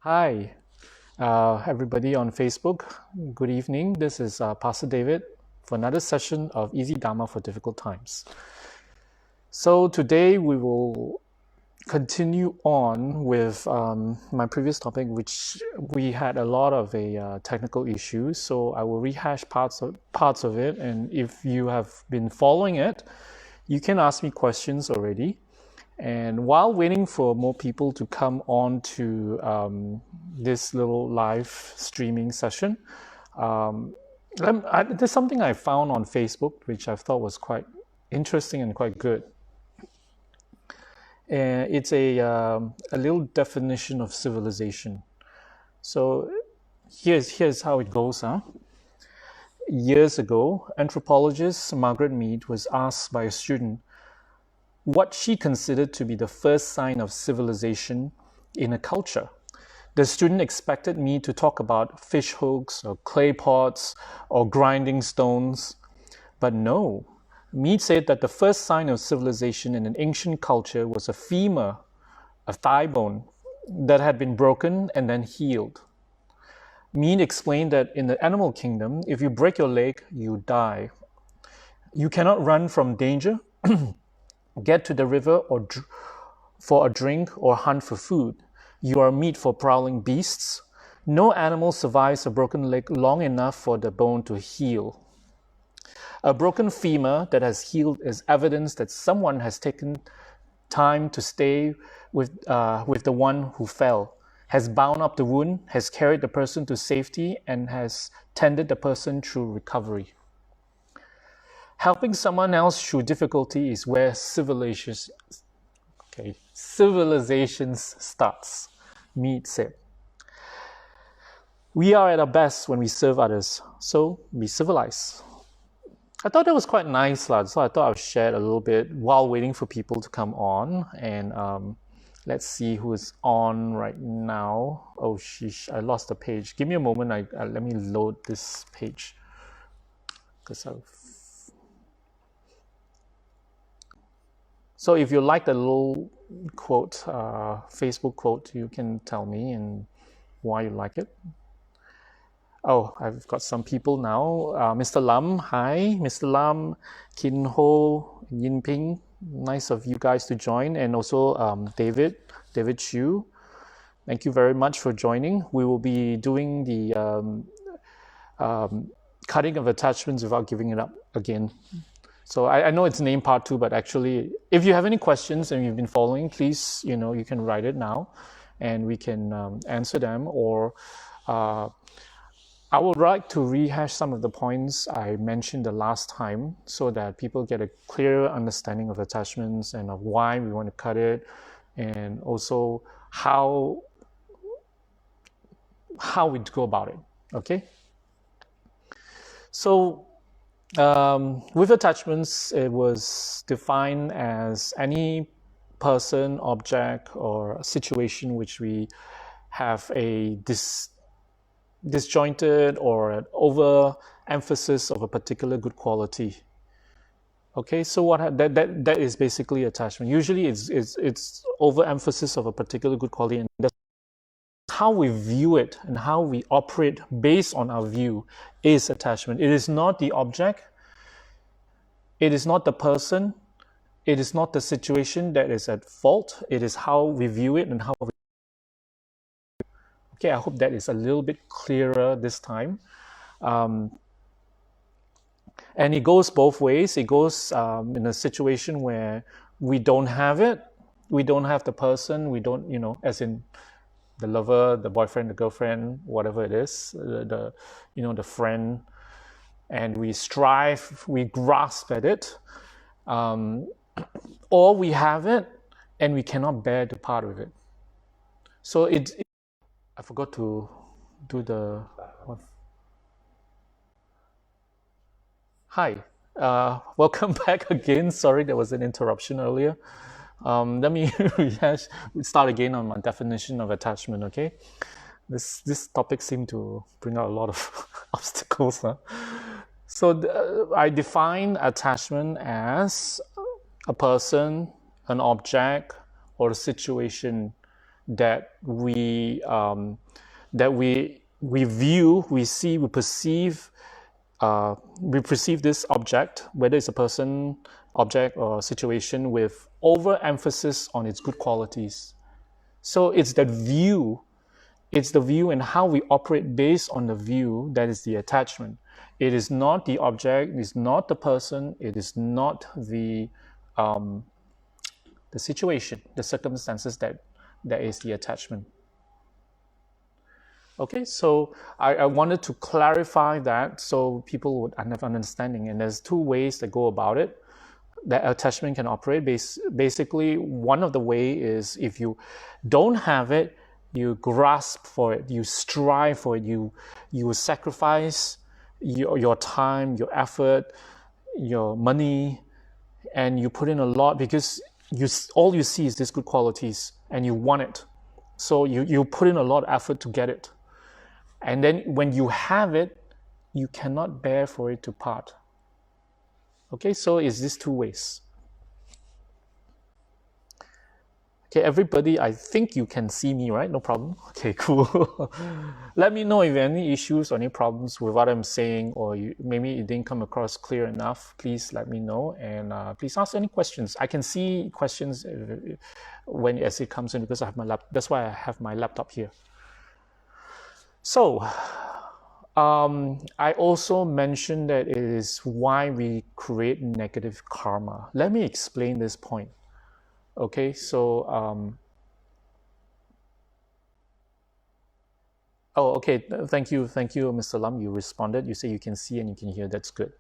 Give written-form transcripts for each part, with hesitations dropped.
Hi, everybody on Facebook. Good evening. This is Pastor David for another session of Easy Dharma for Difficult Times. So today we will continue on with my previous topic, which we had a lot of technical issues. So I will rehash parts of it, and if you have been following it, you can ask me questions already. And while waiting for more people to come on to this little live streaming session, there's something I found on Facebook which I thought was quite interesting and quite good. It's a little definition of civilization. So here's how it goes. Years ago, anthropologist Margaret Mead was asked by a student what she considered to be the first sign of civilization in a culture. The student expected me to talk about fish hooks or clay pots or grinding stones, but no. Mead said that the first sign of civilization in an ancient culture was a femur, a thigh bone, that had been broken and then healed. Mead explained that in the animal kingdom, if you break your leg, you die. You cannot run from danger, get to the river for a drink or hunt for food. You are meat for prowling beasts. No animal survives a broken leg long enough for the bone to heal. A broken femur that has healed is evidence that someone has taken time to stay with the one who fell, has bound up the wound, has carried the person to safety, and has tended the person through recovery. Helping someone else through difficulty is where civilizations starts, Mead said. We are at our best when we serve others, so be civilized. I thought that was quite nice, so I thought I would share it a little bit while waiting for people to come on. And let's see who is on right now. Oh, sheesh, I lost the page. Give me a moment. Let me load this page. So if you like the little quote, Facebook quote, you can tell me and why you like it. Oh, I've got some people now. Mr. Lam, hi. Mr. Lam, Kin Ho, Yin Ping. Nice of you guys to join. And also David Chu. Thank you very much for joining. We will be doing the cutting of attachments without giving it up again. So I know it's named part 2, but actually, if you have any questions and you've been following, please, you can write it now and we can answer them. Or I would like to rehash some of the points I mentioned the last time so that people get a clearer understanding of attachments and of why we want to cut it, and also how we go about it, okay? So with attachments, it was defined as any person, object, or situation which we have a disjointed or an overemphasis of a particular good quality. Okay, so that is basically attachment. Usually, it's overemphasis of a particular good quality, and that's how we view it and how we operate based on our view is attachment. It is not the object. It is not the person. It is not the situation that is at fault. It is how we view it and how we. Okay, I hope that is a little bit clearer this time. And it goes both ways. It goes in a situation where we don't have it. We don't have the person. We don't, as in the lover, the boyfriend, the girlfriend, whatever it is, the friend, and we strive, we grasp at it, or we have it and we cannot bear to part with it. So I forgot to do the. Hi, welcome back again. Sorry, there was an interruption earlier. Let me start again on my definition of attachment, okay? This topic seemed to bring out a lot of obstacles. Huh? So I define attachment as a person, an object, or a situation that we view, we see, we perceive this object, whether it's a person, object, or situation, with overemphasis on its good qualities. So it's that view, it's the view and how we operate based on the view that is the attachment. It is not the object, it is not the person, it is not the situation, the circumstances that is the attachment. Okay, so I wanted to clarify that so people would have an understanding. And there's two ways that go about it that attachment can operate. Basically, one of the way is if you don't have it, you grasp for it, you strive for it, you sacrifice your time, your effort, your money, and you put in a lot because all you see is these good qualities and you want it. So you put in a lot of effort to get it. And then when you have it, you cannot bear for it to part. Okay, so it's these two ways. Okay, everybody, I think you can see me, right? No problem. Okay, cool. Let me know if you have any issues or any problems with what I'm saying, or maybe it didn't come across clear enough. Please let me know, and please ask any questions. I can see questions as it comes in because I have my laptop. That's why I have my laptop here. So, I also mentioned that it is why we create negative karma. Let me explain this point. Okay, so, okay, thank you, Mr. Lam. You responded. You say you can see and you can hear. That's good.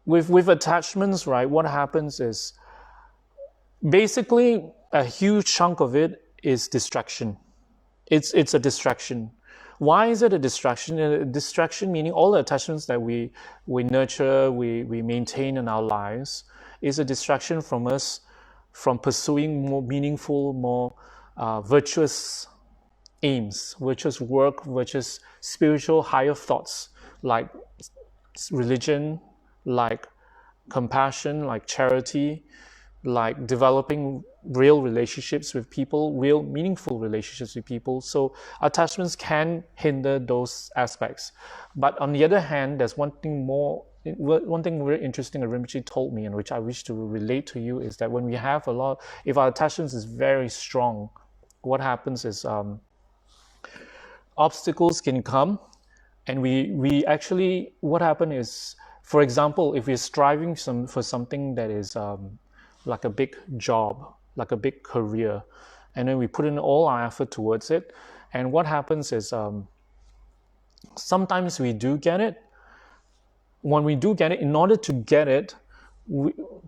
With attachments, right, what happens is basically a huge chunk of it is distraction. It's a distraction. Why is it a distraction? A distraction meaning all the attachments that we nurture, we maintain in our lives is a distraction from us from pursuing more meaningful, more virtuous aims, virtuous work, virtuous spiritual higher thoughts like religion, like compassion, like charity, like developing real relationships with people, real meaningful relationships with people. So attachments can hinder those aspects. But on the other hand, there's one thing very interesting that Rinpoche told me, and which I wish to relate to you, is that when we have if our attachments is very strong, what happens is obstacles can come, and we actually, what happens is, for example, if we're striving for something that is like a big job, like a big career, and then we put in all our effort towards it, and what happens is sometimes we do get it. When we do get it, in order to get it,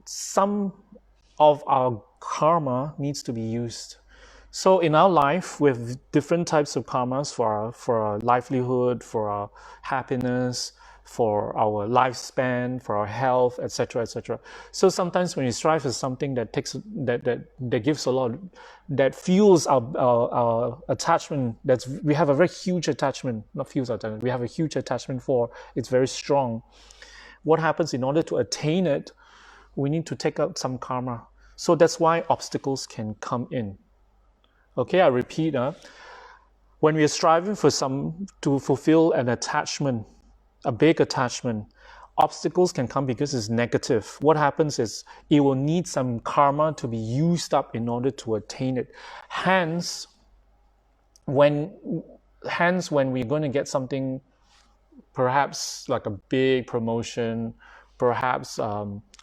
some of our karma needs to be used. So in our life, we have different types of karmas for our livelihood, for our happiness, for our lifespan, for our health, etc., etc. So sometimes when we strive for something that gives a lot, that fuels our attachment, we have a very huge attachment, not fuels our attachment, we have a huge attachment for, it's very strong. What happens, in order to attain it, we need to take out some karma. So that's why obstacles can come in. Okay, I repeat, when we are striving to fulfill an attachment, a big attachment, obstacles can come because it's negative. What happens is it will need some karma to be used up in order to attain it. Hence, when we're going to get something, perhaps like a big promotion, perhaps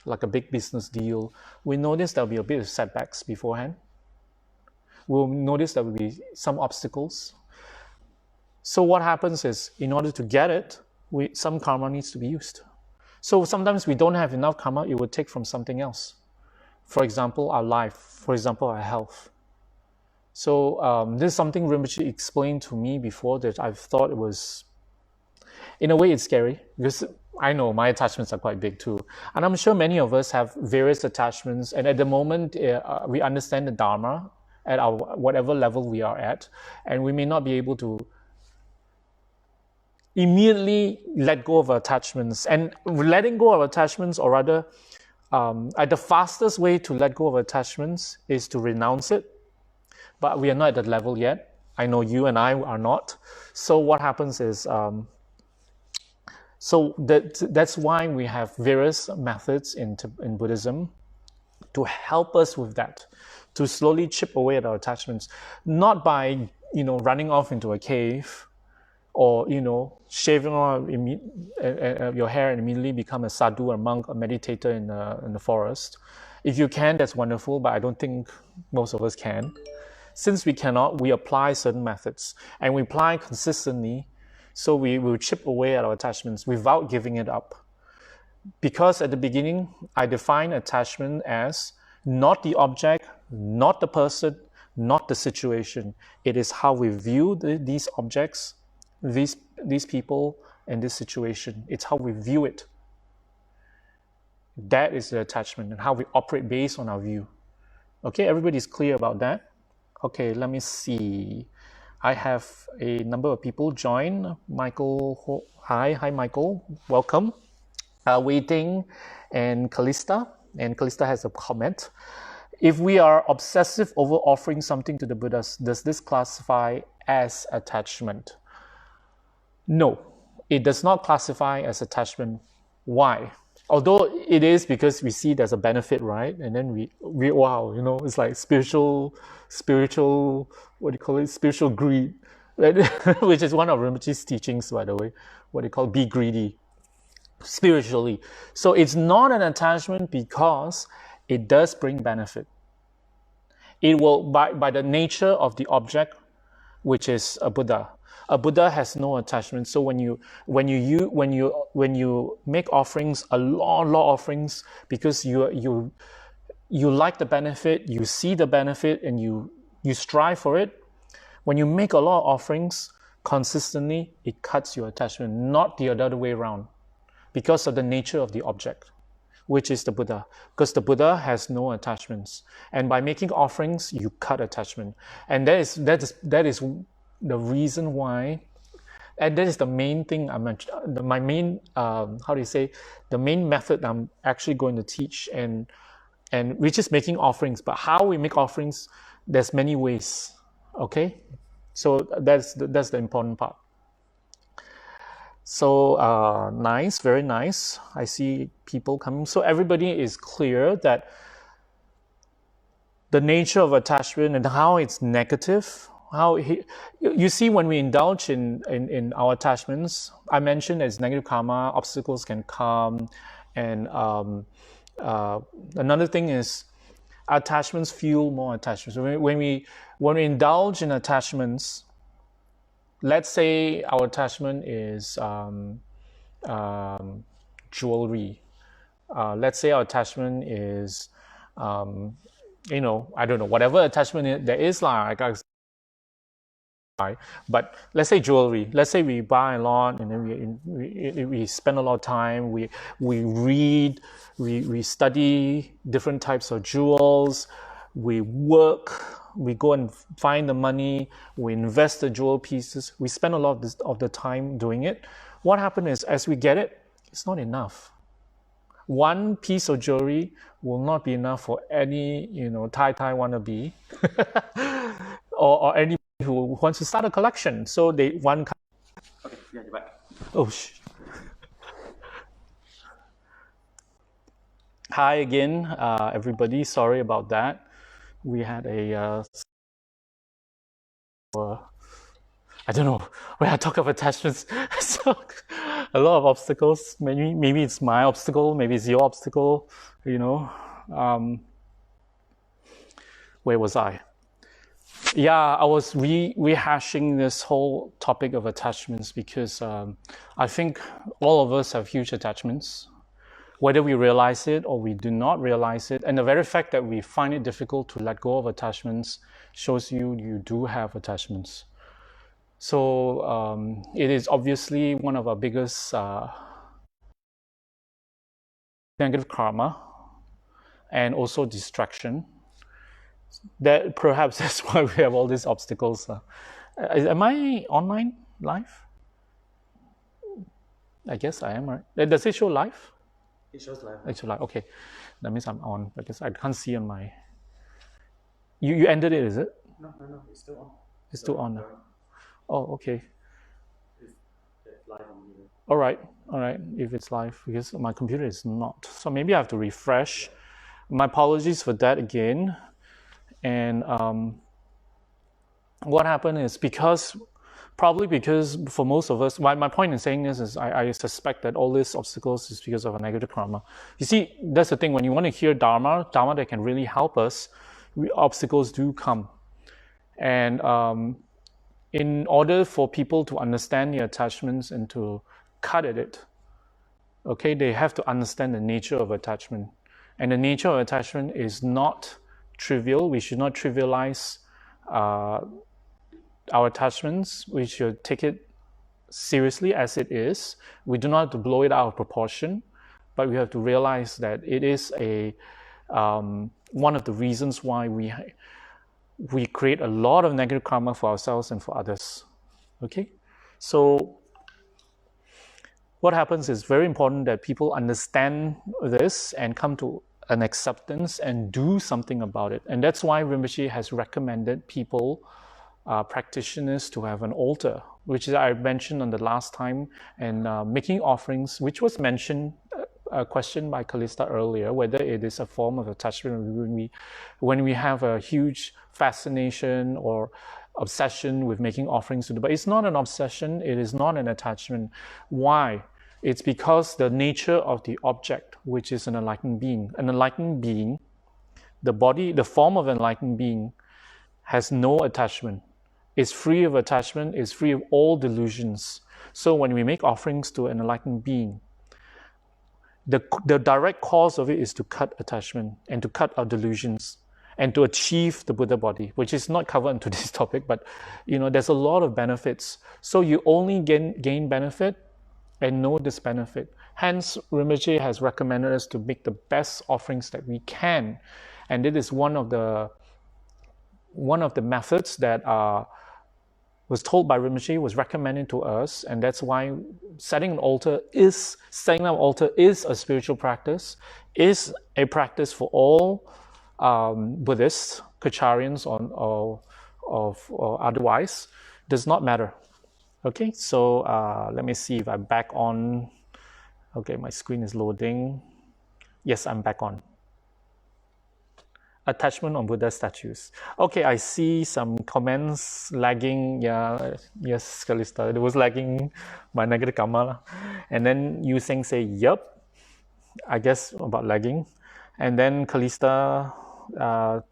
like a big business deal, we notice there'll be a bit of setbacks beforehand. We'll notice there will be some obstacles. So what happens is, in order to get it, some karma needs to be used. So sometimes we don't have enough karma, it would take from something else. For example, our life, for example, our health. So this is something Rinpoche explained to me before that I've thought it was, in a way it's scary, because I know my attachments are quite big too. And I'm sure many of us have various attachments, and at the moment we understand the Dharma at our whatever level we are at, and we may not be able to immediately let go of attachments. And letting go of attachments, or rather the fastest way to let go of attachments is to renounce it, but we are not at that level yet. I know you and I are not. So what happens is, that's why we have various methods in Buddhism to help us with that, to slowly chip away at our attachments, not by running off into a cave, or shaving off your hair and immediately become a sadhu, a monk, a meditator in the forest. If you can, that's wonderful, but I don't think most of us can. Since we cannot, we apply certain methods, and we apply consistently, so we will chip away at our attachments without giving it up. Because at the beginning, I define attachment as not the object, not the person, not the situation. It is how we view these objects, these people, and this situation. It's how we view it. That is the attachment, and how we operate based on our view. Okay, everybody's clear about that? Okay, let me see. I have a number of people join. Michael, hi Michael, welcome. Waiting, and Callista has a comment. If we are obsessive over offering something to the Buddhas, does this classify as attachment? No, it does not classify as attachment. Why? Although it is, because we see there's a benefit, right? And then we wow, it's like spiritual, what do you call it? Spiritual greed, right? Which is one of Rinpoche's teachings, by the way. What they call be greedy, spiritually. So it's not an attachment because it does bring benefit. It will, by the nature of the object, which is a Buddha. A Buddha has no attachment. So when you make offerings, a lot of offerings, because you like the benefit, you see the benefit, and you strive for it. When you make a lot of offerings consistently, it cuts your attachment, not the other way around, because of the nature of the object, which is the Buddha. Because the Buddha has no attachments, and by making offerings, you cut attachment, and that is the reason why, and that is the main thing my main the main method I'm actually going to teach, and which is making offerings. But how we make offerings, there's many ways. Okay, so that's the important part. So nice, very nice. I see people coming. So everybody is clear that the nature of attachment and how it's negative. You see, when we indulge in our attachments, I mentioned as negative karma, obstacles can come, and another thing is attachments fuel more attachments. So when we indulge in attachments, let's say our attachment is jewelry. Let's say our attachment is I don't know, whatever attachment there is, like. But let's say jewelry. Let's say we buy a lot, and then we spend a lot of time. We read, we study different types of jewels. We work. We go and find the money. We invest the jewel pieces. We spend a lot of the time doing it. What happens is, as we get it, it's not enough. One piece of jewelry will not be enough for any Tai wannabe or any who wants to start a collection. So okay, yeah, you're back. Oh, hi again, everybody. Sorry about that. We had a I don't know, when I talk of attachments, so a lot of obstacles. Maybe it's my obstacle, maybe it's your obstacle. Where was I? Yeah, I was rehashing this whole topic of attachments because I think all of us have huge attachments, whether we realize it or we do not realize it. And the very fact that we find it difficult to let go of attachments shows you do have attachments. So it is obviously one of our biggest negative karma, and also distraction. That perhaps that's why we have all these obstacles. Am I online live? I guess I am, right? Does it show live? It shows live. It shows live. Okay, that means I'm on because I can't see on my. You ended it, is it? No, it's still on. It's still on. Oh, okay. It's live on here. All right. If it's live, because my computer is not, so maybe I have to refresh. My apologies for that again. And what happened is probably because for most of us, my point in saying this is I suspect that all these obstacles is because of a negative karma. You see, that's the thing. When you want to hear Dharma that can really help us, obstacles do come. And in order for people to understand the attachments and to cut at it, okay, they have to understand the nature of attachment. And the nature of attachment is not trivial. We should not trivialize our attachments. We should take it seriously as it is. We do not have to blow it out of proportion, but we have to realize that it is one of the reasons why we create a lot of negative karma for ourselves and for others. Okay? So what happens is very important that people understand this and come to an acceptance and do something about it. And that's why Rinpoche has recommended people, practitioners, to have an altar, which is I mentioned on the last time, and making offerings, which was mentioned, a question by Callista earlier, whether it is a form of attachment when we have a huge fascination or obsession with making offerings to the, but it's not an obsession, it is not an attachment. Why? It's because the nature of the object, which is an enlightened being. An enlightened being, the form of an enlightened being, has no attachment. It's free of attachment, it's free of all delusions. So when we make offerings to an enlightened being, the direct cause of it is to cut attachment and to cut our delusions and to achieve the Buddha body, which is not covered into this topic, but there's a lot of benefits. So you only gain benefit and know this benefit. Hence, Rinpoche has recommended us to make the best offerings that we can, and it is one of the methods that was told by Rinpoche, was recommended to us, and that's why setting up an altar is a spiritual practice, is a practice for all Buddhists, Kecharians, or otherwise. Does not matter. Okay, so let me see if I'm back on. Okay, my screen is loading. Yes, I'm back on. Attachment on Buddha statues. Okay, I see some comments lagging. Yeah, yes, Callista, it was lagging my negative karma. And then Yu Seng say, yup, I guess about lagging. And then Callista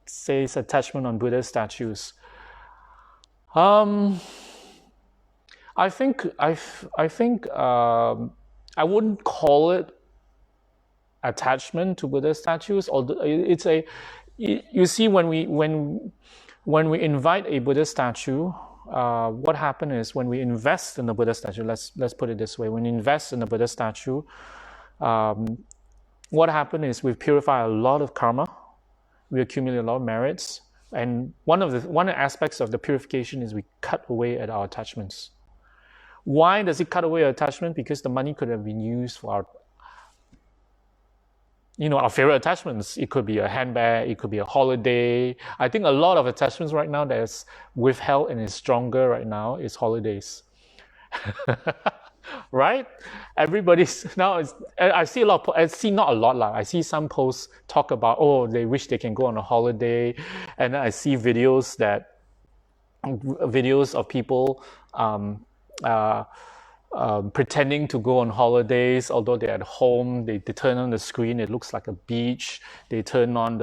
says attachment on Buddha statues. I think I wouldn't call it attachment to Buddha statues. Although it's you see, when we invite a Buddha statue, what happens is when we invest in the Buddha statue. Let's put it this way: when we invest in the Buddha statue, what happens is we purify a lot of karma, we accumulate a lot of merits, and one of the aspects of the purification is we cut away at our attachments. Why does it cut away our attachment? Because the money could have been used for our favorite attachments. It could be a handbag, it could be a holiday. I think a lot of attachments right now that is withheld and is stronger right now is holidays. Right? Everybody's now. I see not a lot. I see some posts talk about, they wish they can go on a holiday, and I see videos of people pretending to go on holidays, although they're at home. They turn on the screen, it looks like a beach. They turn on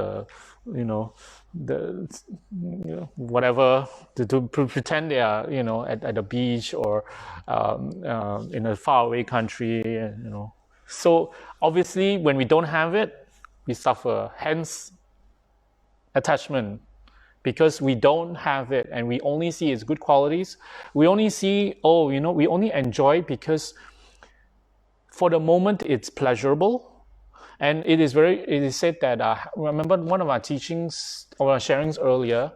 whatever to pretend they are at a beach or in a faraway country. So obviously, when we don't have it, we suffer. Hence, attachment. Because we don't have it and we only see its good qualities. We only see, we only enjoy it because for the moment it's pleasurable. And it is said that, remember one of our teachings or our sharings earlier,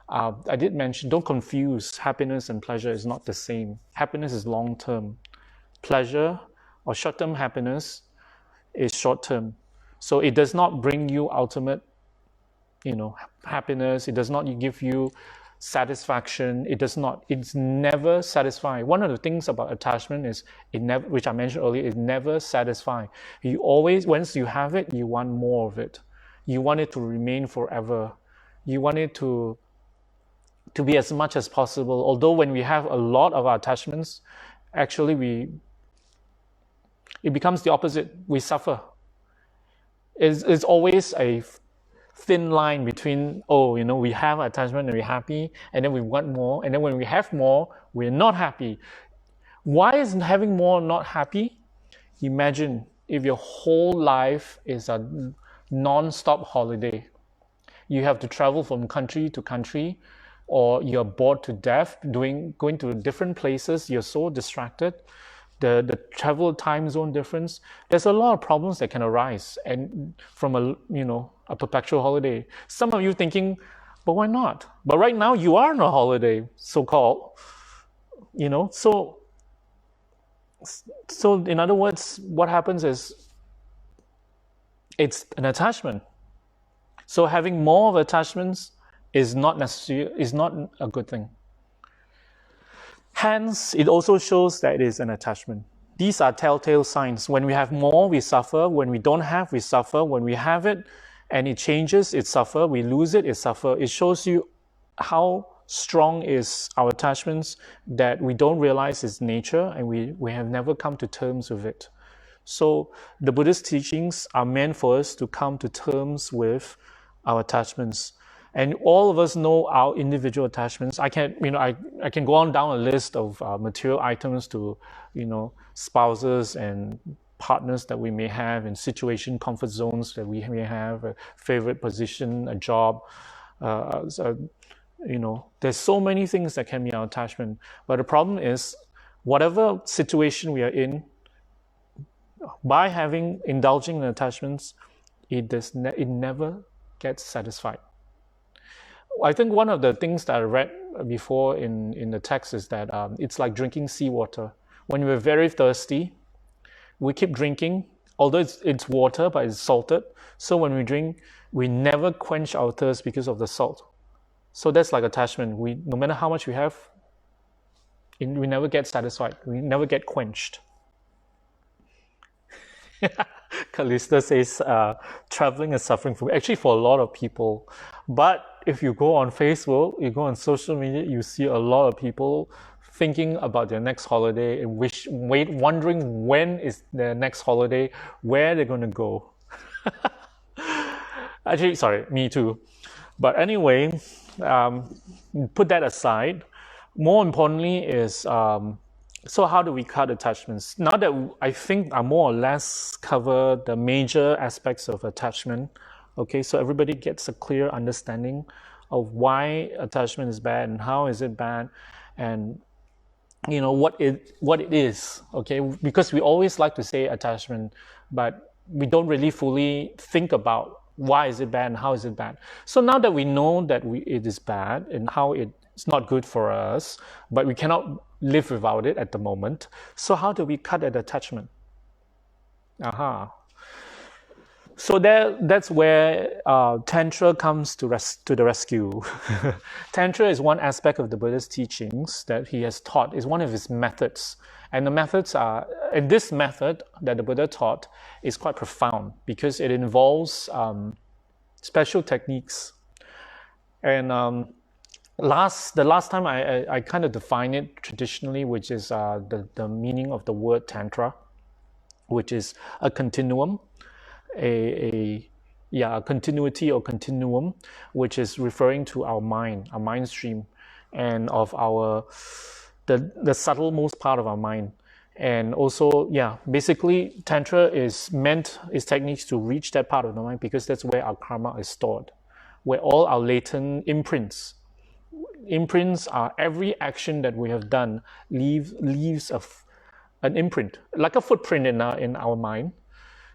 I did mention, don't confuse happiness and pleasure is not the same. Happiness is long-term. Pleasure or short-term happiness is short term. So it does not bring you ultimate, happiness. It does not give you satisfaction. It's never satisfying. One of the things about attachment is it never, which I mentioned earlier, is never satisfying. You always, once you have it, you want more of it. You want it to remain forever. You want it to be as much as possible. Although when we have a lot of our attachments, actually it becomes the opposite. We suffer. It's always a thin line between, we have attachment and we're happy, and then we want more, and then when we have more, we're not happy. Why is having more not happy? Imagine if your whole life is a non-stop holiday. You have to travel from country to country, or you're bored to death going to different places. You're so distracted. The travel time zone difference. There's a lot of problems that can arise, and from a perpetual holiday. Some of you thinking, but why not? But right now you are on a holiday, so-called. So in other words, what happens is it's an attachment. So having more of attachments is not a good thing. Hence, it also shows that it is an attachment. These are telltale signs. When we have more, we suffer. When we don't have, we suffer. When we have it and it changes, it suffer. We lose it, it suffer. It shows you how strong is our attachments, that we don't realize its nature, and we have never come to terms with it. So the Buddhist teachings are meant for us to come to terms with our attachments. And all of us know our individual attachments. I can go on down a list of material items to, spouses and partners that we may have, in situation, comfort zones that we may have, a favorite position, a job. There's so many things that can be our attachment. But the problem is, whatever situation we are in, by indulging in attachments, it never gets satisfied. I think one of the things that I read before in the text is that it's like drinking seawater. When we're very thirsty, we keep drinking, although it's water, but it's salted. So when we drink, we never quench our thirst because of the salt. So that's like attachment. No matter how much we have, we never get satisfied. We never get quenched. Kalista says, traveling is suffering for me. Actually, for a lot of people. But if you go on Facebook, you go on social media, you see a lot of people thinking about their next holiday and wondering when is their next holiday, where they're going to go. Actually, sorry, me too. But anyway, put that aside. More importantly is, so how do we cut attachments? Now that I think I more or less cover the major aspects of attachment, okay, so everybody gets a clear understanding of why attachment is bad and how is it bad, and what it is, okay? Because we always like to say attachment, but we don't really fully think about why is it bad and how is it bad. So now that we know that it is bad and how it's not good for us, but we cannot live without it at the moment. So how do we cut that attachment? So that's where Tantra comes to the rescue. Tantra is one aspect of the Buddha's teachings that he has taught. It's one of his methods. And this method that the Buddha taught is quite profound because it involves special techniques. And the last time I kind of define it traditionally, which is the meaning of the word tantra, which is a continuum, a continuity or continuum, which is referring to our mind stream, and of the subtlemost part of our mind. And also, basically tantra is techniques to reach that part of the mind, because that's where our karma is stored, where all our latent imprints are every action that we have done leaves an imprint, like a footprint in our mind.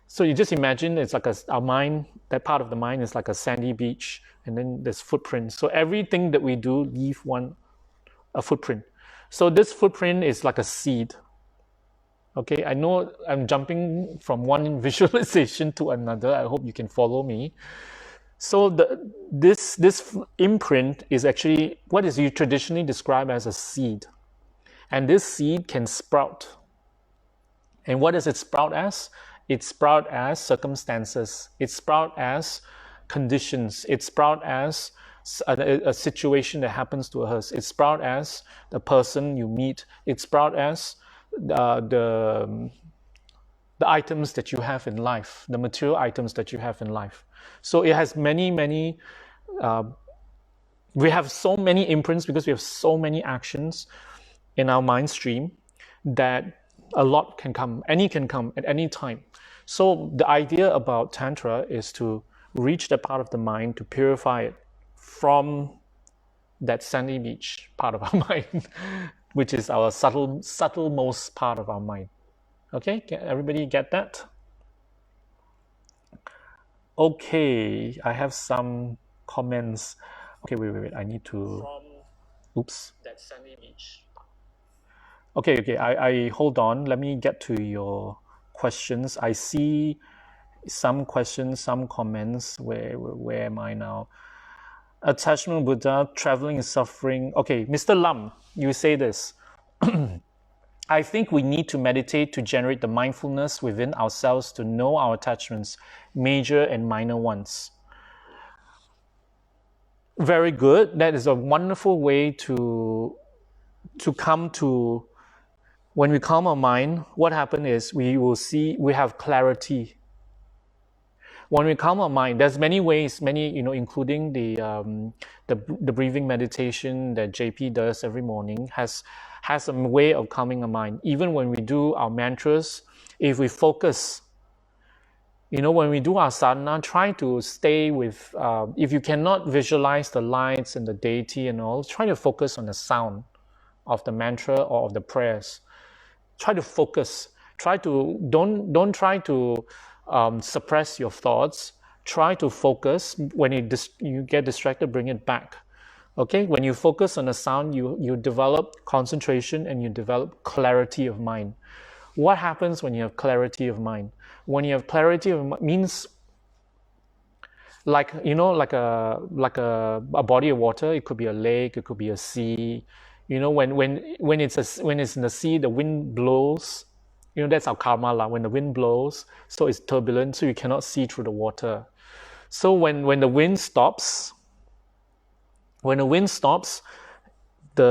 So you just imagine it's like our mind, that part of the mind is like a sandy beach, and then there's footprints. So everything that we do leave a footprint. So this footprint is like a seed. Okay, I know I'm jumping from one visualization to another. I hope you can follow me. So this imprint is actually what is traditionally described as a seed. And this seed can sprout. And what does it sprout as? It sprout as circumstances. It sprout as conditions. It sprout as a situation that happens to us. It sprout as the person you meet. It sprout as the items that you have in life, the material items that you have in life. So it has many, we have so many imprints because we have so many actions in our mind stream that a lot can come, any can come at any time. So the idea about Tantra is to reach that part of the mind, to purify it from that sandy beach part of our mind, which is our subtlemost part of our mind. Okay, can everybody get that? Okay, I have some comments. Okay, wait. I need to. Oops. That sandy beach. Okay. I hold on. Let me get to your questions. I see some questions, some comments. Where am I now? Attachment Buddha, traveling and suffering. Okay, Mr. Lam, you say this. I think we need to meditate to generate the mindfulness within ourselves to know our attachments, major and minor ones. Very good. That is a wonderful way to come to, when we calm our mind, what happens is we will see, we have clarity. When we calm our mind, there's many ways, including the breathing meditation that JP does every morning, has a way of calming our mind. Even when we do our mantras, if we focus, when we do our sadhana, try to stay with, if you cannot visualize the lights and the deity and all, try to focus on the sound of the mantra or of the prayers. Try to focus. Don't try to suppress your thoughts. Try to focus. When you get distracted, bring it back. Okay, when you focus on the sound, you develop concentration and you develop clarity of mind. What happens when you have clarity of mind? When you have clarity of mind, means like a body of water. It could be a lake, it could be a sea. When it's in the sea, the wind blows. That's our karma. When the wind blows, so it's turbulent, so you cannot see through the water. So when the wind stops, the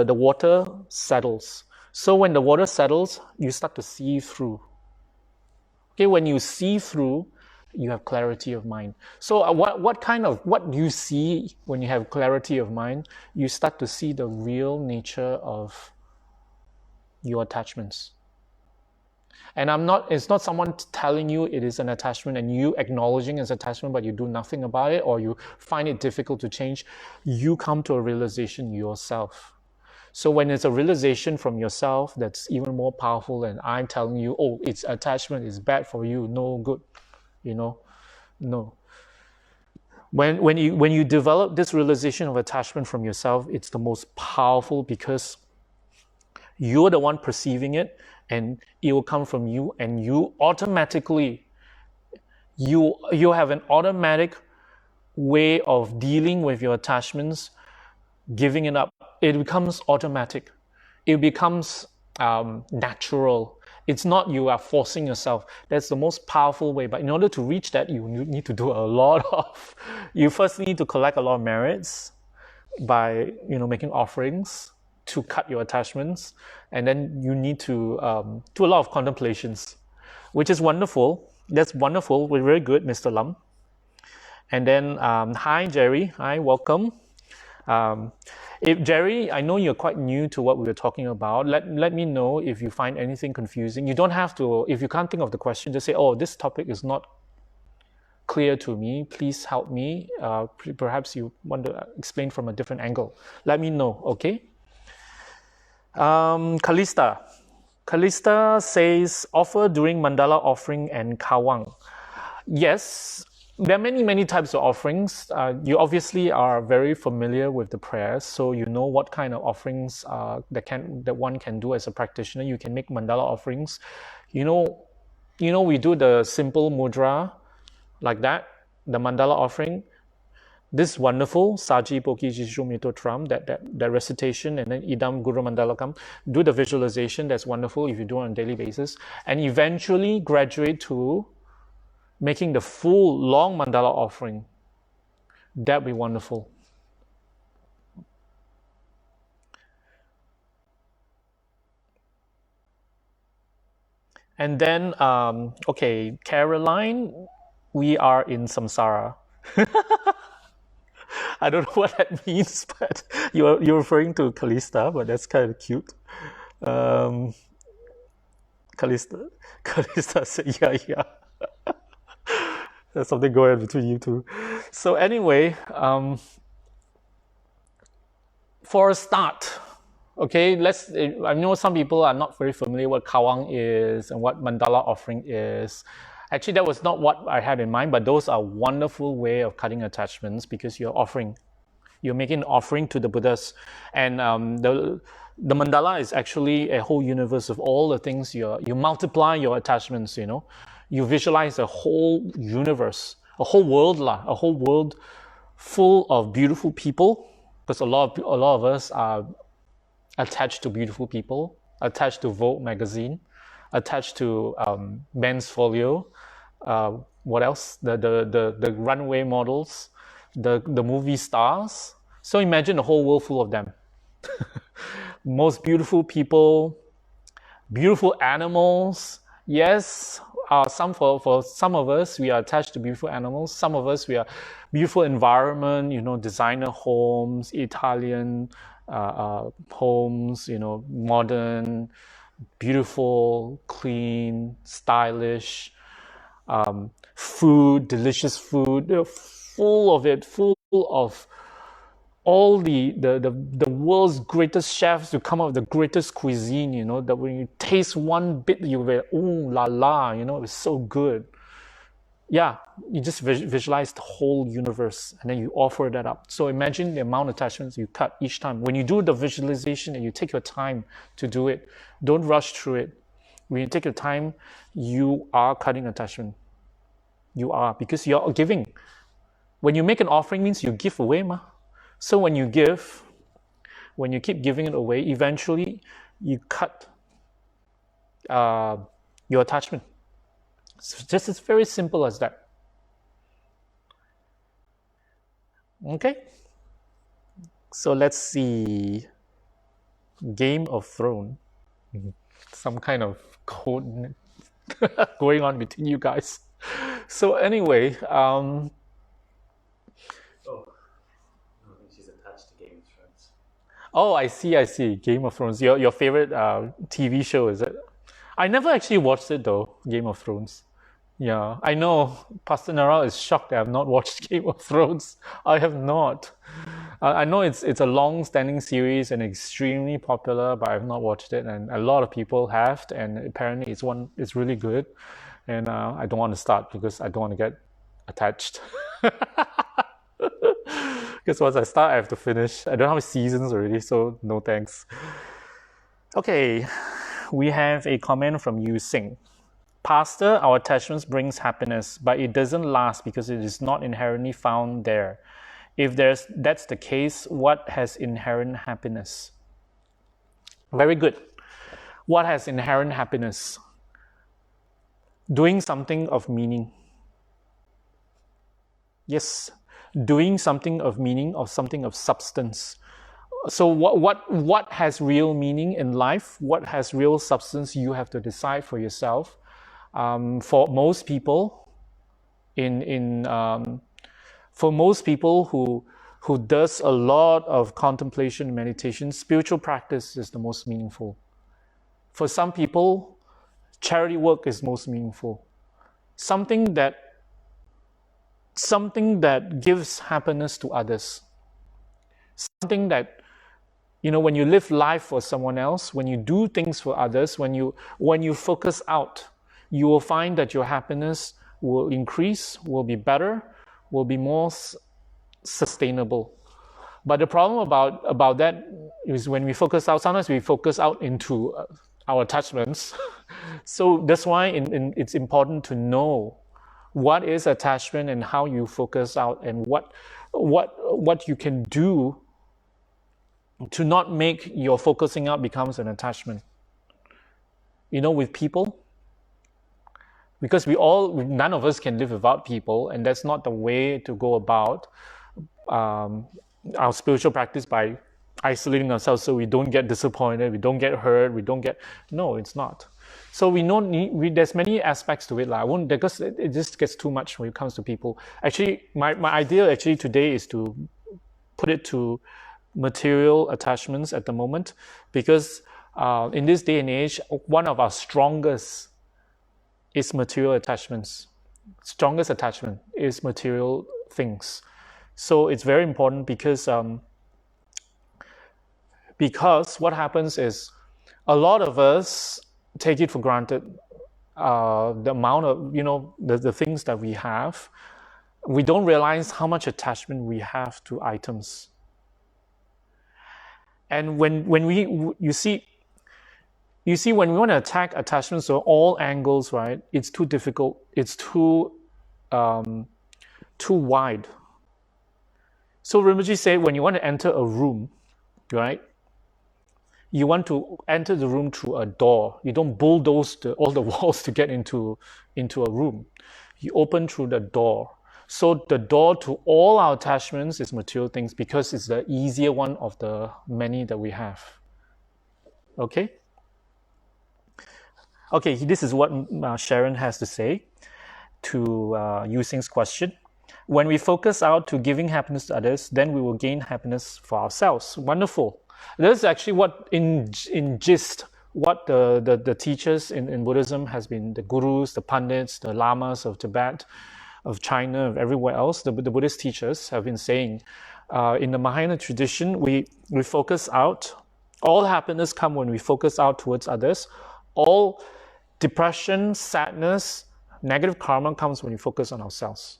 water settles. So when the water settles, you start to see through. Okay, when you see through, you have clarity of mind. So what do you see when you have clarity of mind? You start to see the real nature of your attachments. And it's not someone telling you it is an attachment and you acknowledging it's attachment, but you do nothing about it, or you find it difficult to change. You come to a realization yourself. So when it's a realization from yourself, that's even more powerful than I'm telling you, oh, it's attachment, it's bad for you, no good, no. When you develop this realization of attachment from yourself, it's the most powerful because you're the one perceiving it, and it will come from you, and you automatically, you have an automatic way of dealing with your attachments, giving it up. It becomes automatic. It becomes natural. It's not you are forcing yourself. That's the most powerful way. But in order to reach that, you need to do a lot of, you first need to collect a lot of merits by, making offerings to cut your attachments. And then you need to do a lot of contemplations, which is wonderful. That's wonderful. We're very good, Mr. Lam. And then, hi, Jerry. Hi, welcome. If Jerry, I know you're quite new to what we were talking about. Let me know if you find anything confusing. You don't have to, if you can't think of the question, just say, oh, this topic is not clear to me. Please help me. Perhaps you want to explain from a different angle. Let me know, okay? Kalista says, offer during mandala offering and kawang. Yes, there are many types of offerings. You obviously are very familiar with the prayers, so you know what kind of offerings that one can do as a practitioner. You can make mandala offerings. You know we do the simple mudra like that, the mandala offering. This wonderful Saji Poki Jishu Mito Tram, that recitation, and then Idam Guru Mandalakam, do the visualization. That's wonderful if you do it on a daily basis, and eventually graduate to making the full long mandala offering. That'd be wonderful. And then, okay, Caroline, we are in samsara. I don't know what that means, but you're referring to Callista, but that's kind of cute. Callista said, yeah. There's something going on between you two. So anyway, for a start, okay, I know some people are not very familiar what kawang is and what mandala offering is. Actually, that was not what I had in mind, but those are wonderful way of cutting attachments because you're making an offering to the Buddhas. And the mandala is actually a whole universe of all the things you multiply your attachments, You visualize a whole universe, a whole world full of beautiful people, because a lot of us are attached to beautiful people, attached to Vogue magazine, attached to Men's Folio, what else? The runway models, the movie stars. So imagine a whole world full of them. Most beautiful people, beautiful animals. Yes, for some of us, we are attached to beautiful animals. Some of us, we are beautiful environment, designer homes, Italian homes, modern, beautiful, clean, stylish, food, delicious food, full of all the world's greatest chefs to come up with the greatest cuisine, that when you taste one bit, you'll be, ooh la la, it's so good. Yeah, you just visualize the whole universe and then you offer that up. So imagine the amount of attachments you cut each time. When you do the visualization and you take your time to do it, don't rush through it. When you take your time, you are cutting attachment. You are, because you're giving. When you make an offering, means you give away, ma. So when you keep giving it away, eventually you cut your attachment. It's very simple as that. Okay. So let's see. Game of Thrones. Some kind of code going on between you guys. So anyway, Oh, I think she's attached to Game of Thrones. Oh, I see. Game of Thrones. Your favorite TV show, is it? I never actually watched it though, Game of Thrones. Yeah, I know Pastor Nara is shocked that I have not watched Game of Thrones. I have not. I know it's a long-standing series and extremely popular, but I've not watched it, and a lot of people have, and apparently it's really good. And I don't want to start because I don't want to get attached. Because once I start, I have to finish. I don't have seasons already, so no thanks. Okay, we have a comment from Yu Sing. Pastor, our attachments brings happiness, but it doesn't last because it is not inherently found there. If that's the case, what has inherent happiness? Very good. What has inherent happiness? Doing something of meaning. Yes, doing something of meaning, or something of substance. So what has real meaning in life? What has real substance? You have to decide for yourself. For most people, for most people who does a lot of contemplation and meditation, spiritual practice is the most meaningful. For some people, charity work is most meaningful. Something that gives happiness to others. Something that, when you live life for someone else, when you do things for others, when you focus out, you will find that your happiness will increase, will be better, will be more sustainable. But the problem about that is when we focus out, sometimes we focus out into our attachments. So that's why it's important to know what is attachment and how you focus out, and what you can do to not make your focusing out becomes an attachment. With people, because none of us can live without people, and that's not the way to go about our spiritual practice, by isolating ourselves so we don't get disappointed, we don't get hurt, no, it's not. So there's many aspects to it. I won't, because it just gets too much when it comes to people. Actually, my idea actually today is to put it to material attachments at the moment, because in this day and age, one of our strongest is material attachments. Strongest attachment is material things. So it's very important, because what happens is a lot of us take it for granted, the amount of the things that we have. We don't realize how much attachment we have to items. And when you see when we want to attack attachments from all angles, right? It's too difficult. It's too wide. So Rinpoche said, when you want to enter a room, right? You want to enter the room through a door. You don't bulldoze all the walls to get into a room. You open through the door. So the door to all our attachments is material things, because it's the easier one of the many that we have. Okay, this is what Sharon has to say to Yusing's question. When we focus out to giving happiness to others, then we will gain happiness for ourselves. Wonderful. This is actually what, in gist, what the teachers in Buddhism has been, the gurus, the pandits, the lamas of Tibet, of China, of everywhere else, the Buddhist teachers have been saying. In the Mahayana tradition, we focus out. All happiness comes when we focus out towards others. All depression, sadness, negative karma comes when we focus on ourselves.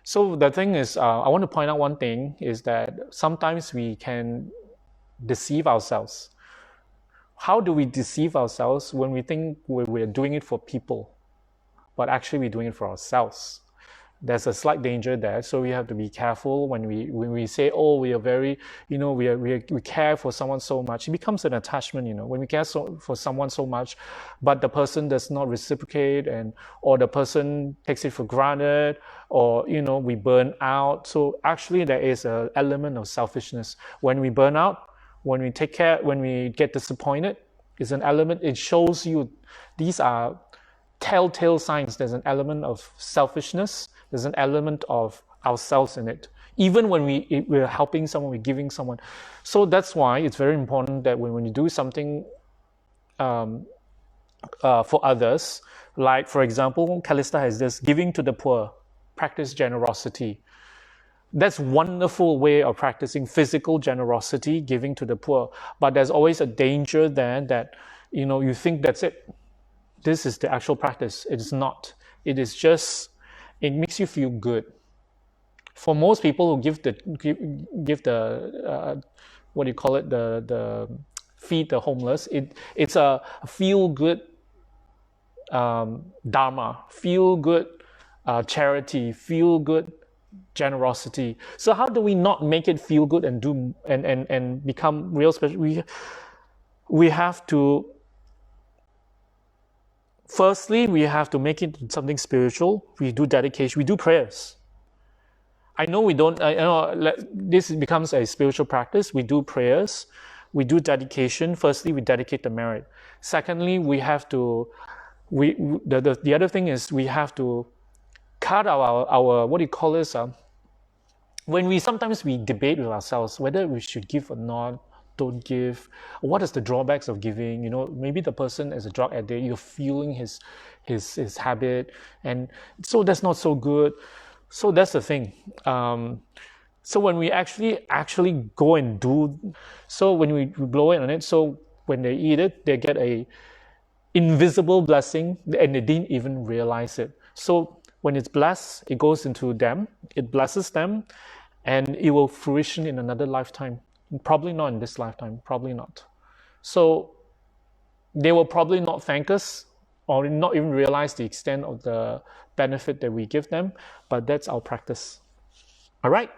So the thing is, I want to point out one thing, is that sometimes we can deceive ourselves. How do we deceive ourselves? When we think we're doing it for people, but actually we're doing it for ourselves. There's a slight danger there, so we have to be careful when we say, oh, we are very, we care for someone so much. It becomes an attachment, when we care for someone so much, but the person does not reciprocate, or the person takes it for granted, or we burn out. So actually, there is an element of selfishness when we burn out, when we take care, when we get disappointed. It's an element. It shows you these are telltale signs. There's an element of selfishness. There's an element of ourselves in it. Even when we're helping someone, we're giving someone. So that's why it's very important that when you do something for others, like, for example, Callista has this, giving to the poor, practice generosity. That's a wonderful way of practicing physical generosity, giving to the poor. But there's always a danger there that, you think that's it. This is the actual practice. It is not. It is just, it makes you feel good. For most people who give the what do you call it, the feed the homeless, it's a feel good Dharma, feel good charity, feel good generosity. So how do we not make it feel good and do and become real special? We have to, firstly, we have to make it something spiritual. We do dedication, we do prayers. I know we don't, this becomes a spiritual practice. We do prayers, we do dedication. Firstly, we dedicate the merit. Secondly, we have to, the other thing is we have to cut our what do you call this? When sometimes we debate with ourselves whether we should give or not, don't give. What is the drawbacks of giving? Maybe the person is a drug addict, you're feeling his habit, and so that's not so good. So that's the thing. So when we actually go and do, so when we blow it on it, so when they eat it, they get a invisible blessing, and they didn't even realize it. So when it's blessed, it goes into them, it blesses them, and it will fruition in another lifetime. Probably not in this lifetime, probably not. So they will probably not thank us or not even realize the extent of the benefit that we give them, but that's our practice. All right.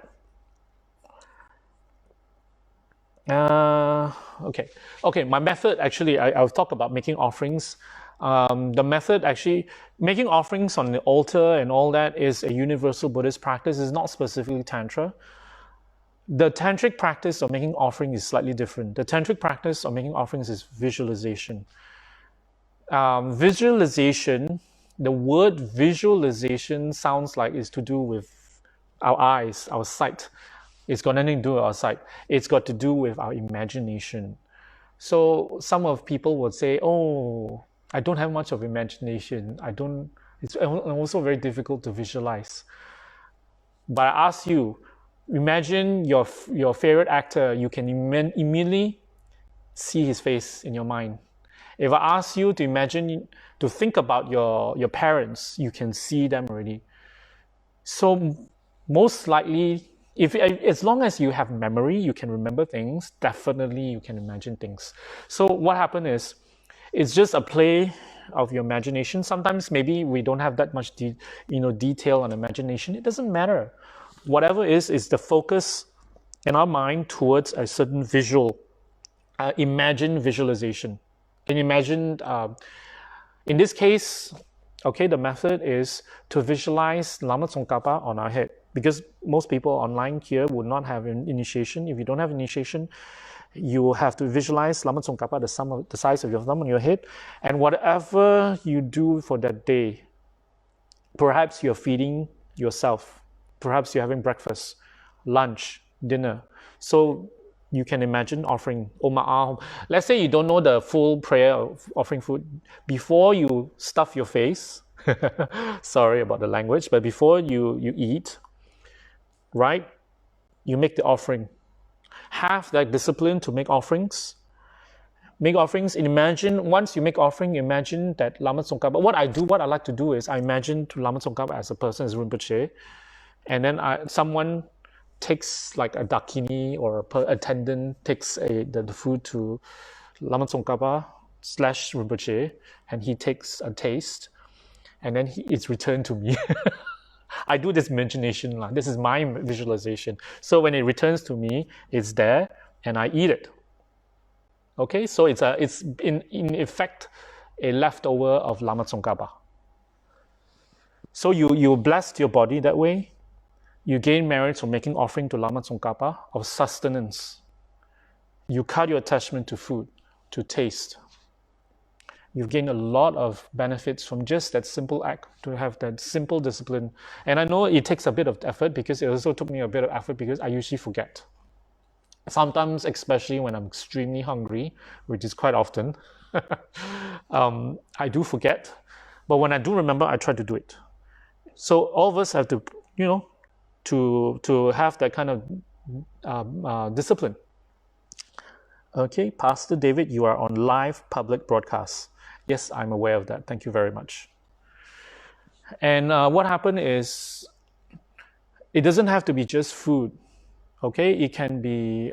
Okay. My method, actually, I'll talk about making offerings. The method, actually, making offerings on the altar and all that is a universal Buddhist practice. It's not specifically Tantra. The tantric practice of making offering is slightly different. The tantric practice of making offerings is visualization. Visualization, the word visualization sounds like it's to do with our eyes, our sight. It's got nothing to do with our sight. It's got to do with our imagination. So some of people would say, oh, I don't have much of imagination. It's also very difficult to visualize. But I ask you, imagine your favorite actor. You can immediately see his face in your mind. If I ask you to imagine, to think about your parents, you can see them already. So most likely, as long as you have memory, you can remember things, definitely you can imagine things. So what happened is, it's just a play of your imagination. Sometimes maybe we don't have that much detail on imagination. It doesn't matter. Whatever is the focus in our mind towards a certain visual, imagine visualization. Can you imagine, in this case, okay, the method is to visualize Lama Tsongkhapa on our head, because most people online here would not have an initiation. If you don't have initiation, you will have to visualize Lama Tsongkhapa, the size of your thumb on your head, and whatever you do for that day, perhaps you're feeding yourself, perhaps you're having breakfast, lunch, dinner. So you can imagine offering Oma Ahom. Let's say you don't know the full prayer of offering food. Before you stuff your face, sorry about the language, but before you eat, right, you make the offering. Have that discipline to make offerings. Make offerings. Imagine, once you make offering, imagine that Lama Tsongkhapa. What I like to do is I imagine Lama Tsongkhapa as a person, as Rinpoche, and then someone takes like a dakini or a attendant takes the food to Lama Tsongkhapa / Rinpoche, and he takes a taste, and then it's returned to me. I do this imagination. This is my visualization. So when it returns to me, it's there, and I eat it. Okay, so it's in effect a leftover of Lama Tsongkhapa. So you blessed your body that way. You gain merits for making offering to Lama Tsongkhapa of sustenance. You cut your attachment to food, to taste. You've gained a lot of benefits from just that simple act, to have that simple discipline. And I know it takes a bit of effort, because it also took me a bit of effort, because I usually forget. Sometimes, especially when I'm extremely hungry, which is quite often, I do forget. But when I do remember, I try to do it. So all of us have to, to have that kind of discipline. Okay, Pastor David, you are on live public broadcast. Yes, I'm aware of that. Thank you very much. And what happened is, it doesn't have to be just food. Okay, it can be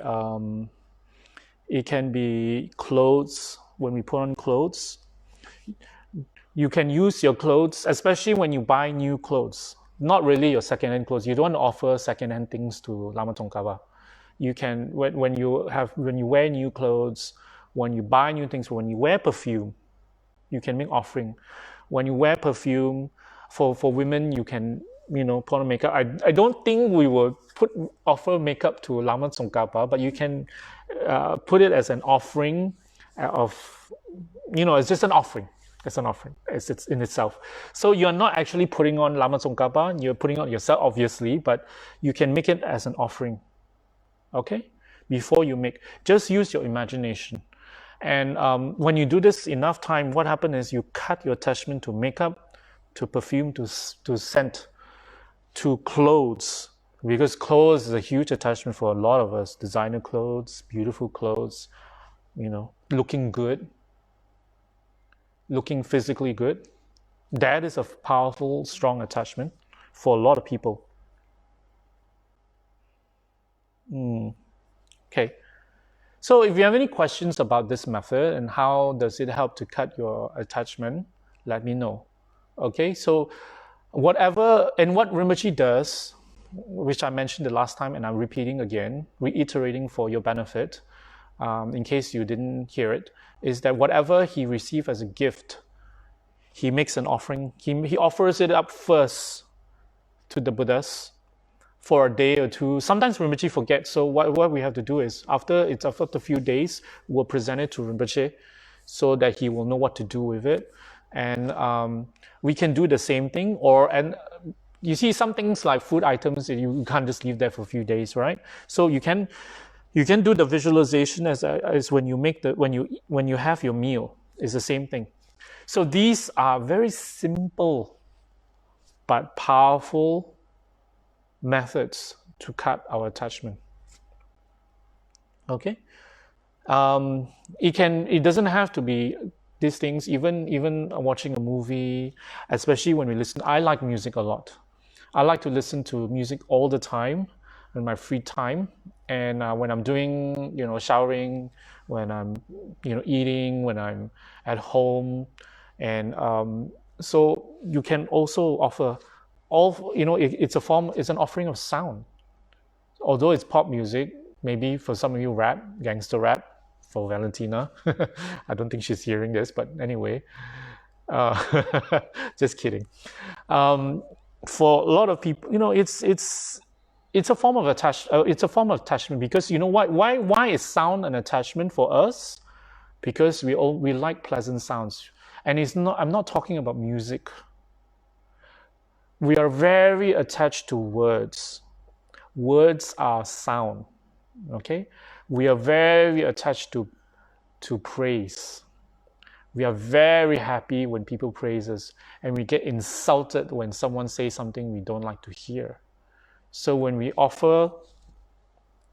clothes. When we put on clothes, you can use your clothes, especially when you buy new clothes. Not really your second-hand clothes. You don't offer second-hand things to Lama Tsongkhapa. You can, when you wear new clothes, when you buy new things, when you wear perfume, you can make offering. When you wear perfume, for women, you can put on makeup. I don't think we will offer makeup to Lama Tsongkhapa, but you can put it as an offering of, it's just an offering. It's an offering. It's in itself. So you're not actually putting on Lama Tsongkhapa. You're putting on yourself, obviously, but you can make it as an offering. Okay? Before you make, just use your imagination. And when you do this enough time, what happens is you cut your attachment to makeup, to perfume, to scent, to clothes. Because clothes is a huge attachment for a lot of us. Designer clothes, beautiful clothes, looking good, looking physically good. That is a powerful, strong attachment for a lot of people. Okay. So if you have any questions about this method and how does it help to cut your attachment, let me know. Okay, so what Rinpoche does, which I mentioned the last time and I'm repeating again, reiterating for your benefit, in case you didn't hear it, is that whatever he received as a gift, he makes an offering. He offers it up first to the Buddhas for a day or two. Sometimes Rinpoche forgets, so what we have to do is after a few days, we'll present it to Rinpoche so that he will know what to do with it. And we can do the same thing, and you see some things like food items, you can't just leave there for a few days, right? So you can do the visualization as when you have your meal. It's the same thing. So these are very simple but powerful methods to cut our attachment. Okay, it doesn't have to be these things. Even watching a movie, especially when we listen. I like music a lot. I like to listen to music all the time in my free time, and when I'm doing, showering, when I'm, eating, when I'm at home, and so you can also offer it's an offering of sound. Although it's pop music, maybe for some of you rap, gangster rap, for Valentina. I don't think she's hearing this, but anyway, just kidding. For a lot of people, it's a form of attachment because you know what? Why is sound an attachment for us? Because we like pleasant sounds, and I'm not talking about music. We are very attached to words. Words are sound. Okay, we are very attached to praise. We are very happy when people praise us, and we get insulted when someone says something we don't like to hear. So when we offer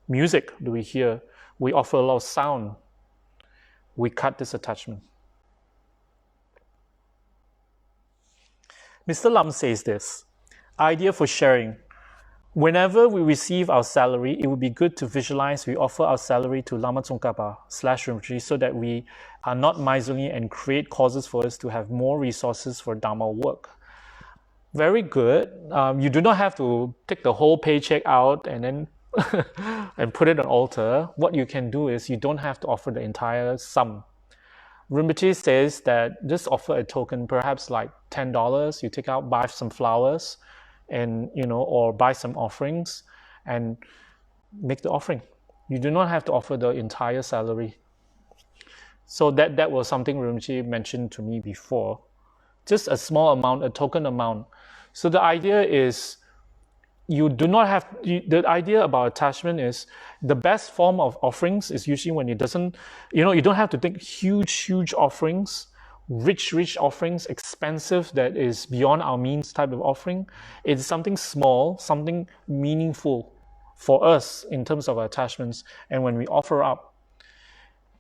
music, we offer a lot of sound, we cut this attachment. Mr. Lam says this, idea for sharing. Whenever we receive our salary, it would be good to visualize we offer our salary to Lama Tsongkhapa /Rinpoche so that we are not miserly and create causes for us to have more resources for Dharma work. Very good. You do not have to take the whole paycheck out and then and put it on altar. What you can do is you don't have to offer the entire sum. Rinpoche says that just offer a token, perhaps like $10. You take out, buy some flowers, and or buy some offerings and make the offering. You do not have to offer the entire salary. So that was something Rinpoche mentioned to me before. Just a small amount, a token amount. So the idea is the idea about attachment is the best form of offerings is usually when you don't have to take huge offerings, rich offerings, expensive, that is beyond our means type of offering. It's something small, something meaningful for us in terms of our attachments. And when we offer up,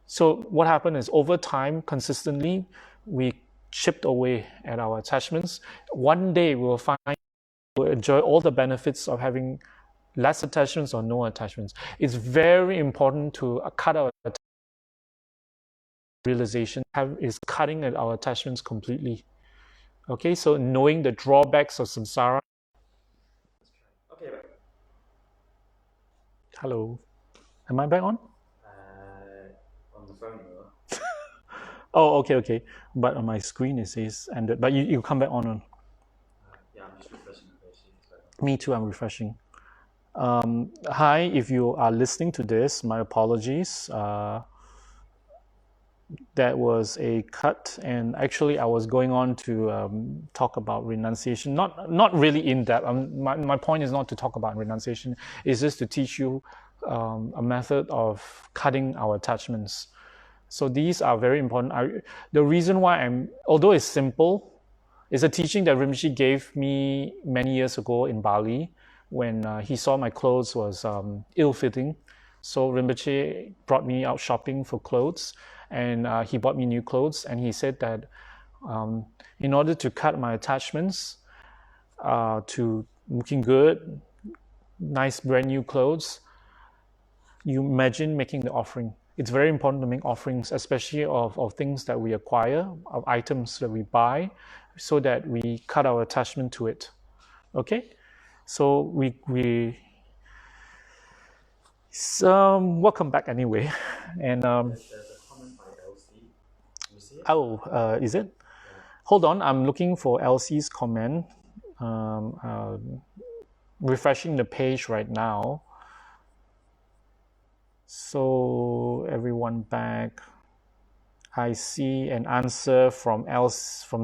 so what happened is over time, consistently, we chipped away at our attachments. One day we'll enjoy all the benefits of having less attachments or no attachments. It's very important to cut our realization is cutting at our attachments completely. Okay, so knowing the drawbacks of samsara. Okay, right. Hello, am I back on? On the phone, though. Oh, okay. But on my screen it says ended. But you come back on. Yeah, I'm just refreshing the page. Me too, I'm refreshing. Hi, if you are listening to this, my apologies. That was a cut, and actually I was going on to talk about renunciation, not really in depth. My point is not to talk about renunciation, it's just to teach you a method of cutting our attachments. So these are very important. The reason why although it's simple, it's a teaching that Rinpoche gave me many years ago in Bali when he saw my clothes was ill-fitting. So Rinpoche brought me out shopping for clothes, and he bought me new clothes, and he said that In order to cut my attachments to looking good, nice brand new clothes, you imagine making the offering. It's very important to make offerings, especially of things that we acquire, of items that we buy, so that we cut our attachment to it. Okay? So welcome back anyway. And There's a comment by LC. You see it? is it? Yeah. Hold on, I'm looking for LC's comment. Refreshing the page right now. So everyone back. I see an answer from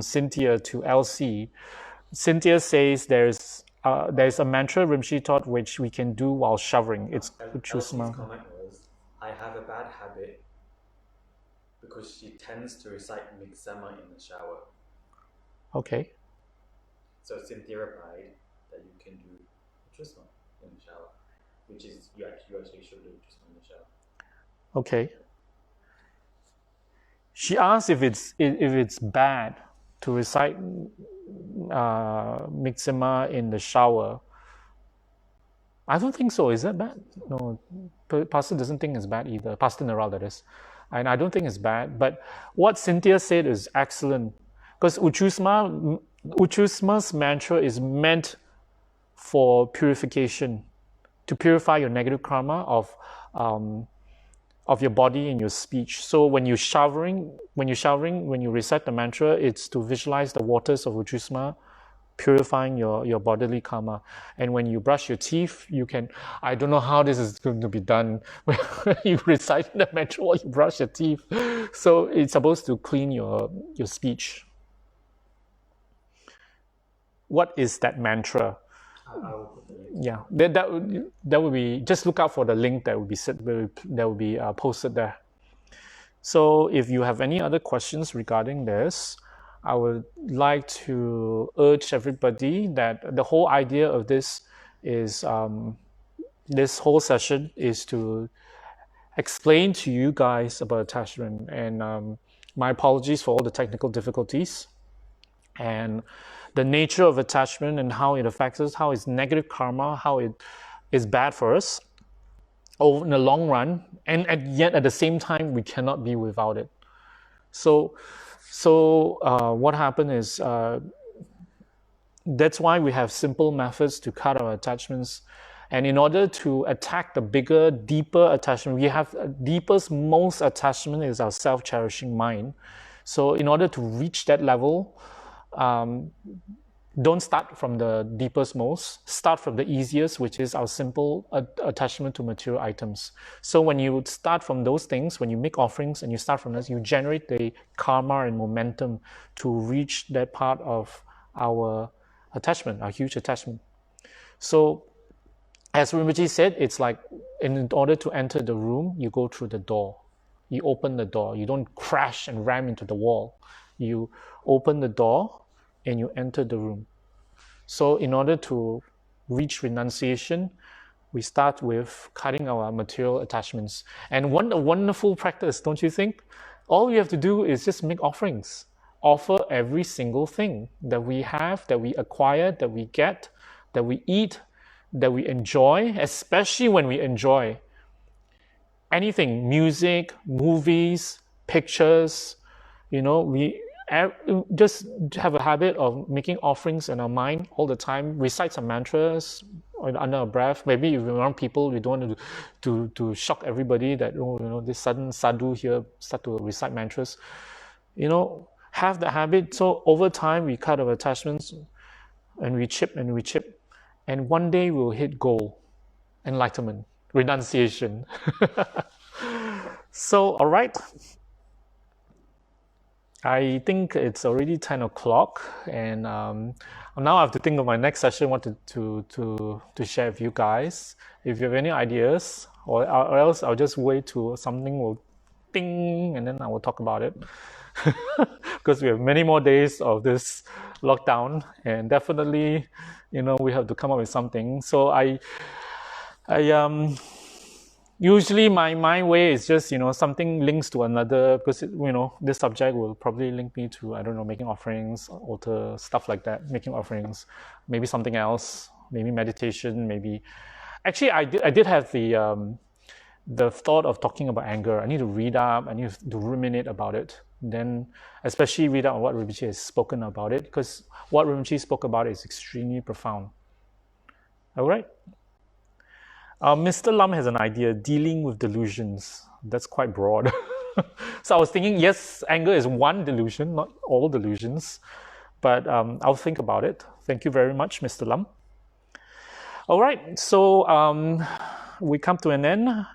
Cynthia to LC. Cynthia says there's a mantra Rimshi taught which we can do while showering. It's LC's comment was, I have a bad habit because she tends to recite Miksema in the shower. Okay. So Cynthia replied that you can do Uchusma in the shower, which is you actually should do Uchusma in the shower. Okay. She asked if it's bad to recite Miksema in the shower. I don't think so. Is that bad? No, Pastor doesn't think it's bad either. Pastor Naral, that is. And I don't think it's bad. But what Cynthia said is excellent. Because Uchusma's mantra is meant for purification, to purify your negative karma of your body and your speech. So when you're showering, when you recite the mantra, it's to visualize the waters of Uchusma purifying your bodily karma. And when you brush your teeth, you can, I don't know how this is going to be done, you recite the mantra while you brush your teeth. So it's supposed to clean your speech. What is that mantra? I will put the link. Yeah, that would be, just look out for the link that will be posted there. So if you have any other questions regarding this, I would like to urge everybody that the whole idea of this is, this whole session is to explain to you guys about attachment. And my apologies for all the technical difficulties and the nature of attachment and how it affects us, how it's negative karma, how it is bad for us in the long run, and yet at the same time we cannot be without it. So what happened is, that's why we have simple methods to cut our attachments. And in order to attack the bigger, deeper attachment, we have deepest, most attachment is our self-cherishing mind. So in order to reach that level, don't start from the deepest most, start from the easiest, which is our simple attachment to material items. So when you start from those things, when you make offerings and you start from this, you generate the karma and momentum to reach that part of our attachment, our huge attachment. So as Rinpoche said, it's like in order to enter the room, you go through the door. You open the door. You don't crash and ram into the wall. You open the door and you enter the room. So in order to reach renunciation, we start with cutting our material attachments. And a wonderful practice, don't you think? All you have to do is just make offerings. Offer every single thing that we have, that we acquire, that we get, that we eat, that we enjoy, especially when we enjoy anything, music, movies, pictures. We just have a habit of making offerings in our mind all the time, recite some mantras under our breath. Maybe if we're around people, we don't want to shock everybody that, this sudden sadhu here start to recite mantras. Have the habit. So over time, we cut our attachments and we chip. And one day we'll hit goal, enlightenment, renunciation. So, all right. I think it's already 10 o'clock, and now I have to think of my next session, what to share with you guys. If you have any ideas, or else I'll just wait till something will ding, and then I will talk about it. Because we have many more days of this lockdown, and definitely, we have to come up with something. So Usually my way is just, something links to another, because, this subject will probably link me to, I don't know, making offerings, altar, stuff like that, making offerings, maybe something else, maybe meditation, maybe. Actually, I did have the thought of talking about anger. I need to read up, I need to ruminate about it. Then, especially read up on what Rinpoche has spoken about it, because what Rinpoche spoke about is extremely profound. All right. Mr. Lam has an idea, dealing with delusions. That's quite broad. So I was thinking, yes, anger is one delusion, not all delusions. But I'll think about it. Thank you very much, Mr. Lam. All right, so we come to an end.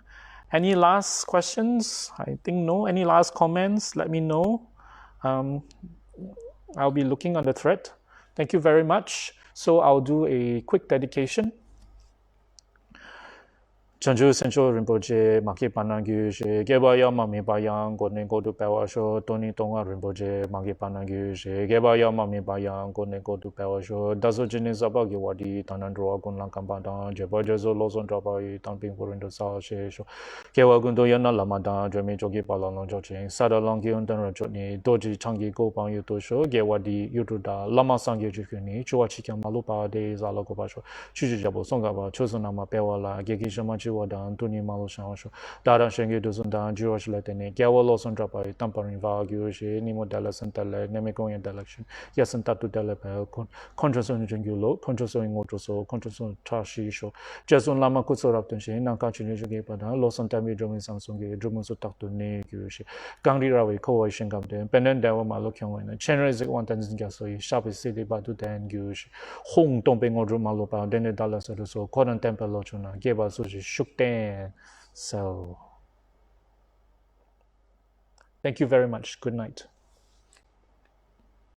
Any last questions? I think no. Any last comments? Let me know. I'll be looking on the thread. Thank you very much. So I'll do a quick dedication. Chanchu Sencho Rinpoche, Maki Panangyushe, Gebaya Mami Bayang, Godne Godu Pewasho, Tony Tonga Rinpoche, Maki Panangyushe, Gebaya Mami Bayang, Godne Godu Pewasho, Dazo Jinis Abagiwadi, Tanandro Agun Lankambadan, Jebajazo Lozon Drabai, Tamping Purindo Sao Shesho, Kewagundo Yana Lamadan, Jami Jogi Palalong Joching, Sada Longi Undan Rajotni, Doji Changi Gopang Yutosho, Gewadi Yutuda, Lama Sangi Jukuni, Chuachika Malupa de Zalakopasho, Chujabo Songaba, Chosonama Pewala, Geki Shamachi. Tuni Malo Shansho, Dada Shengi Duzundan, Jewish Latine, Gawalo Sandrapai, Tamparin Vagushi, Nimo Della Santale, Nemicoin Delection, Yasantatu Delepel, Contrason Jungulo, Contrason Otoso, Contrason Tashisho, Jason Lama Kutsoraptanshi, Nankachi Gapada, Losantami Drumin Samsungi, Drumusu Taktu Negushi, Gangri Rawi, Koa Shingamde, Penendawa Malokian, Chenerizic one Tanzgasoi, Sharp City Batu Dan Gush, Hong Tomping or Drumalopa, Dene Dallas, so Kodan Temple Lochuna, gave us Shukten. So, thank you very much. Good night.